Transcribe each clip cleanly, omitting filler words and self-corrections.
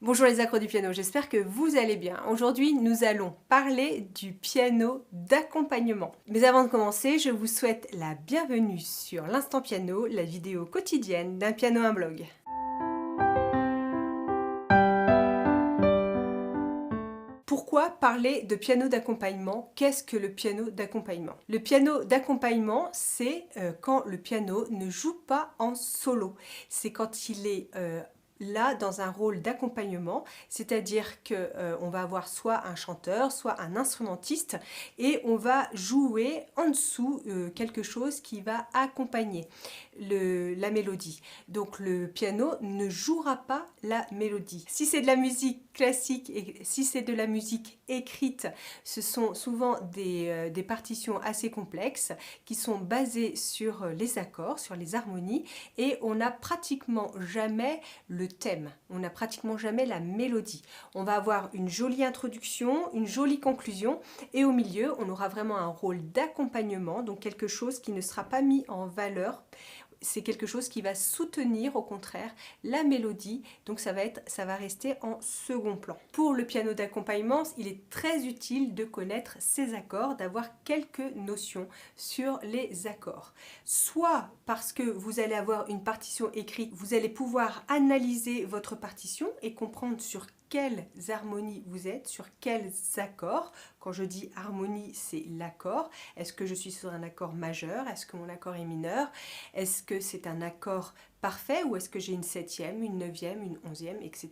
Bonjour les accros du piano, j'espère que vous allez bien. Aujourd'hui, nous allons parler du piano d'accompagnement. Mais avant de commencer, je vous souhaite la bienvenue sur l'Instant Piano, la vidéo quotidienne d'un piano un blog. Pourquoi parler de piano d'accompagnement? Qu'est-ce que le piano d'accompagnement? Le piano d'accompagnement, c'est quand le piano ne joue pas en solo. C'est quand il est là dans un rôle d'accompagnement, c'est-à-dire qu'on va avoir soit un chanteur, soit un instrumentiste, et on va jouer en dessous quelque chose qui va accompagner la mélodie. Donc le piano ne jouera pas la mélodie. Si c'est de la musique classique et si c'est de la musique écrite, ce sont souvent des partitions assez complexes qui sont basées sur les accords, sur les harmonies, et on n'a pratiquement jamais le thème, on n'a pratiquement jamais la mélodie. On va avoir une jolie introduction, une jolie conclusion, et au milieu, on aura vraiment un rôle d'accompagnement, donc quelque chose qui ne sera pas mis en valeur. C'est quelque chose qui va soutenir au contraire la mélodie, donc ça va rester en second plan. Pour le piano d'accompagnement, il est très utile de connaître ses accords, d'avoir quelques notions sur les accords. Soit parce que vous allez avoir une partition écrite, vous allez pouvoir analyser votre partition et comprendre sur quelles harmonies vous êtes, sur quels accords. Quand je dis harmonie, c'est l'accord. Est-ce que je suis sur un accord majeur? Est-ce que mon accord est mineur? Est-ce que c'est un accord parfait ou est-ce que j'ai une septième, une neuvième, une onzième, etc.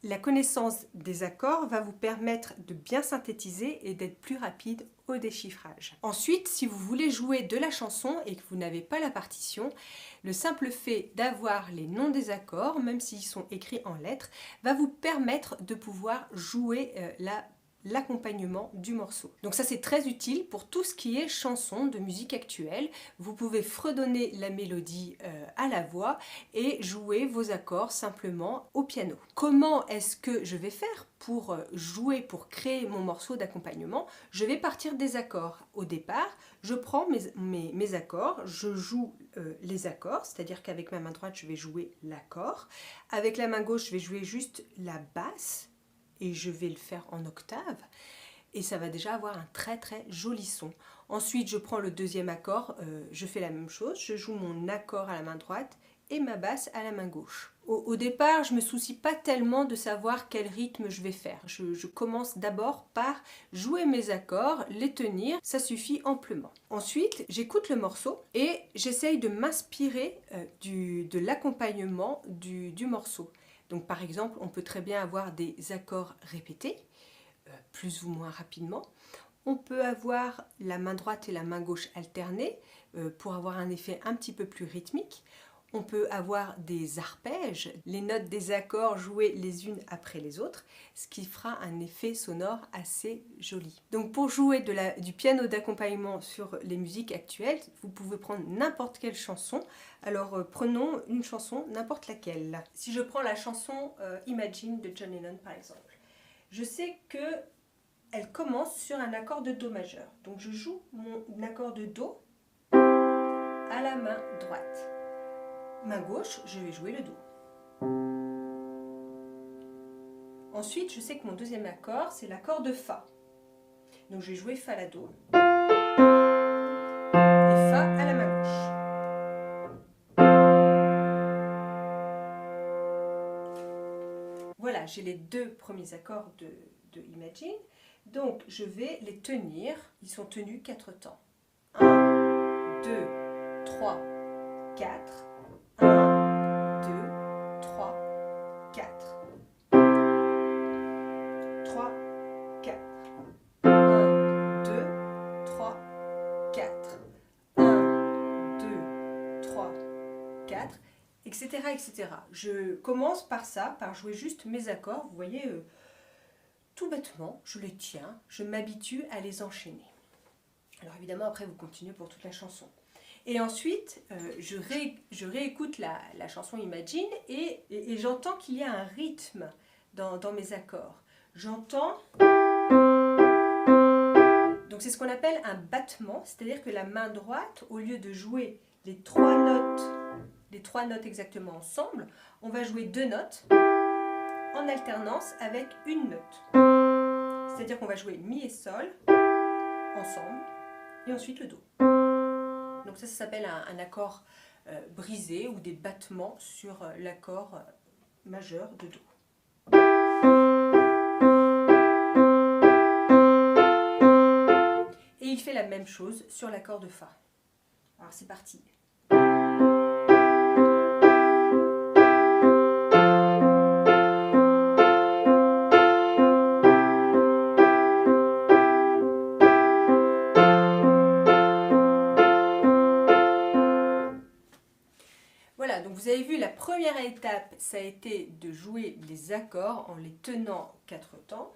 La connaissance des accords va vous permettre de bien synthétiser et d'être plus rapide au déchiffrage. Ensuite, si vous voulez jouer de la chanson et que vous n'avez pas la partition, le simple fait d'avoir les noms des accords, même s'ils sont écrits en lettres, va vous permettre de pouvoir jouer l'accompagnement du morceau. Donc ça c'est très utile pour tout ce qui est chanson de musique actuelle. Vous pouvez fredonner la mélodie à la voix et jouer vos accords simplement au piano. Comment est-ce que je vais faire pour jouer, pour créer mon morceau d'accompagnement? Je vais partir des accords. Au départ, je prends mes accords, je joue les accords, c'est-à-dire qu'avec ma main droite je vais jouer l'accord. Avec la main gauche je vais jouer juste la basse, et je vais le faire en octave et ça va déjà avoir un très très joli son. Ensuite je prends le deuxième accord, je fais la même chose, je joue mon accord à la main droite et ma basse à la main gauche. Au départ je me soucie pas tellement de savoir quel rythme je vais faire, je commence d'abord par jouer mes accords, les tenir, ça suffit amplement. Ensuite j'écoute le morceau et j'essaye de m'inspirer de l'accompagnement du morceau. Donc par exemple, on peut très bien avoir des accords répétés, plus ou moins rapidement. On peut avoir la main droite et la main gauche alternées pour avoir un effet un petit peu plus rythmique. On peut avoir des arpèges, les notes des accords jouées les unes après les autres, ce qui fera un effet sonore assez joli. Donc pour jouer du piano d'accompagnement sur les musiques actuelles, vous pouvez prendre n'importe quelle chanson. Alors prenons une chanson, n'importe laquelle. Si je prends la chanson Imagine de John Lennon par exemple, je sais qu'elle commence sur un accord de Do majeur. Donc je joue mon accord de Do à la main droite. Main gauche, je vais jouer le Do. Ensuite, je sais que mon deuxième accord, c'est l'accord de Fa. Donc je vais jouer Fa la Do et Fa à la main gauche. Voilà, j'ai les deux premiers accords de Imagine. Donc je vais les tenir, ils sont tenus 4 temps. 1, 2, 3, 4. 1, 2, 3, 4. 3, 4. 1, 2, 3, 4. 1, 2, 3, 4, etc. etc. Je commence par ça, par jouer juste mes accords. Vous voyez, tout bêtement, je les tiens, je m'habitue à les enchaîner. Alors évidemment, après, vous continuez pour toute la chanson. Et ensuite, je réécoute la chanson Imagine et j'entends qu'il y a un rythme dans mes accords. J'entends... Donc c'est ce qu'on appelle un battement, c'est-à-dire que la main droite, au lieu de jouer les trois notes exactement ensemble, on va jouer 2 notes en alternance avec une note. C'est-à-dire qu'on va jouer Mi et Sol ensemble et ensuite le Do. Donc ça s'appelle un accord brisé ou des battements sur l'accord majeur de Do. Et il fait la même chose sur l'accord de Fa. Alors c'est parti. Voilà, donc vous avez vu, la première étape, ça a été de jouer les accords en les tenant 4 temps.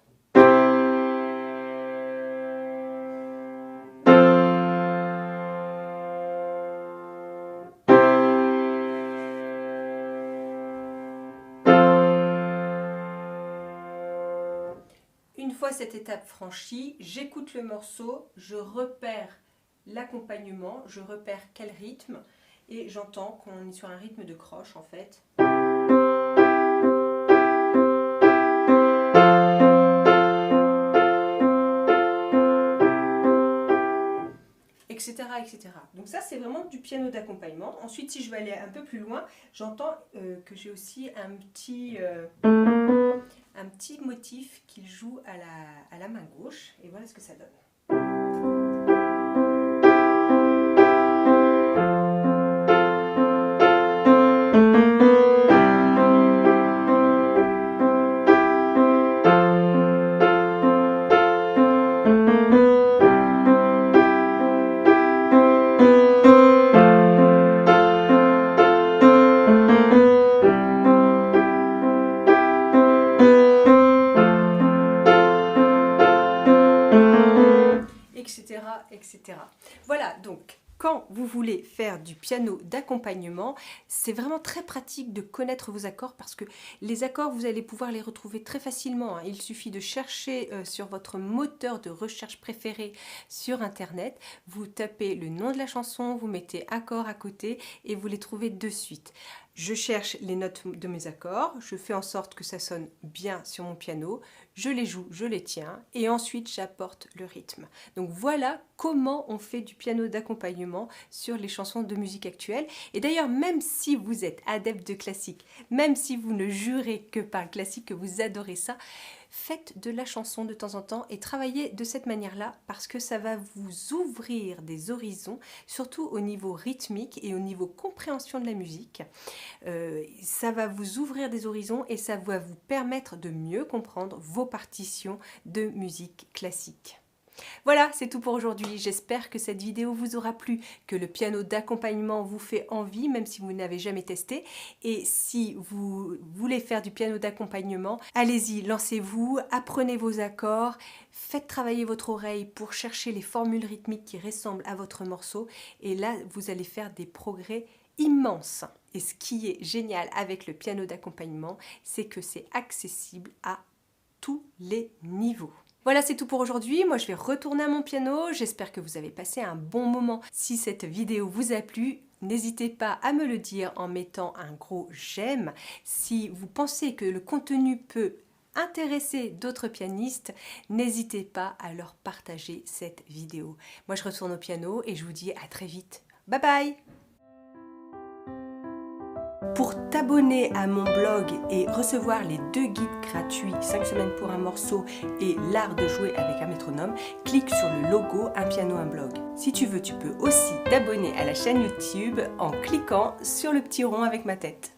Une fois cette étape franchie, j'écoute le morceau, je repère l'accompagnement, je repère quel rythme et j'entends qu'on est sur un rythme de croche en fait. Etc., etc. Donc ça c'est vraiment du piano d'accompagnement. Ensuite si je vais aller un peu plus loin, j'entends que j'ai aussi un petit motif qu'il joue à la main gauche et voilà ce que ça donne. Etc. Voilà, donc quand vous voulez faire du piano d'accompagnement, c'est vraiment très pratique de connaître vos accords parce que les accords, vous allez pouvoir les retrouver très facilement. Il suffit de chercher sur votre moteur de recherche préféré sur Internet, vous tapez le nom de la chanson, vous mettez accord à côté et vous les trouvez de suite. Je cherche les notes de mes accords, je fais en sorte que ça sonne bien sur mon piano, je les joue, je les tiens et ensuite j'apporte le rythme. Donc voilà comment on fait du piano d'accompagnement sur les chansons de musique actuelle. Et d'ailleurs, même si vous êtes adepte de classique, même si vous ne jurez que par le classique, que vous adorez ça, faites de la chanson de temps en temps et travaillez de cette manière-là parce que ça va vous ouvrir des horizons, surtout au niveau rythmique et au niveau compréhension de la musique. Ça va vous ouvrir des horizons et ça va vous permettre de mieux comprendre vos partitions de musique classique. Voilà, c'est tout pour aujourd'hui. J'espère que cette vidéo vous aura plu, que le piano d'accompagnement vous fait envie, même si vous n'avez jamais testé. Et si vous voulez faire du piano d'accompagnement, allez-y, lancez-vous, apprenez vos accords, faites travailler votre oreille pour chercher les formules rythmiques qui ressemblent à votre morceau. Et là, vous allez faire des progrès immenses. Et ce qui est génial avec le piano d'accompagnement, c'est que c'est accessible à tous les niveaux. Voilà, c'est tout pour aujourd'hui. Moi, je vais retourner à mon piano. J'espère que vous avez passé un bon moment. Si cette vidéo vous a plu, n'hésitez pas à me le dire en mettant un gros j'aime. Si vous pensez que le contenu peut intéresser d'autres pianistes, n'hésitez pas à leur partager cette vidéo. Moi, je retourne au piano et je vous dis à très vite. Bye bye! Pour t'abonner à mon blog et recevoir les 2 guides gratuits 5 semaines pour un morceau et l'art de jouer avec un métronome, clique sur le logo Un piano, un blog. Si tu veux, tu peux aussi t'abonner à la chaîne YouTube en cliquant sur le petit rond avec ma tête.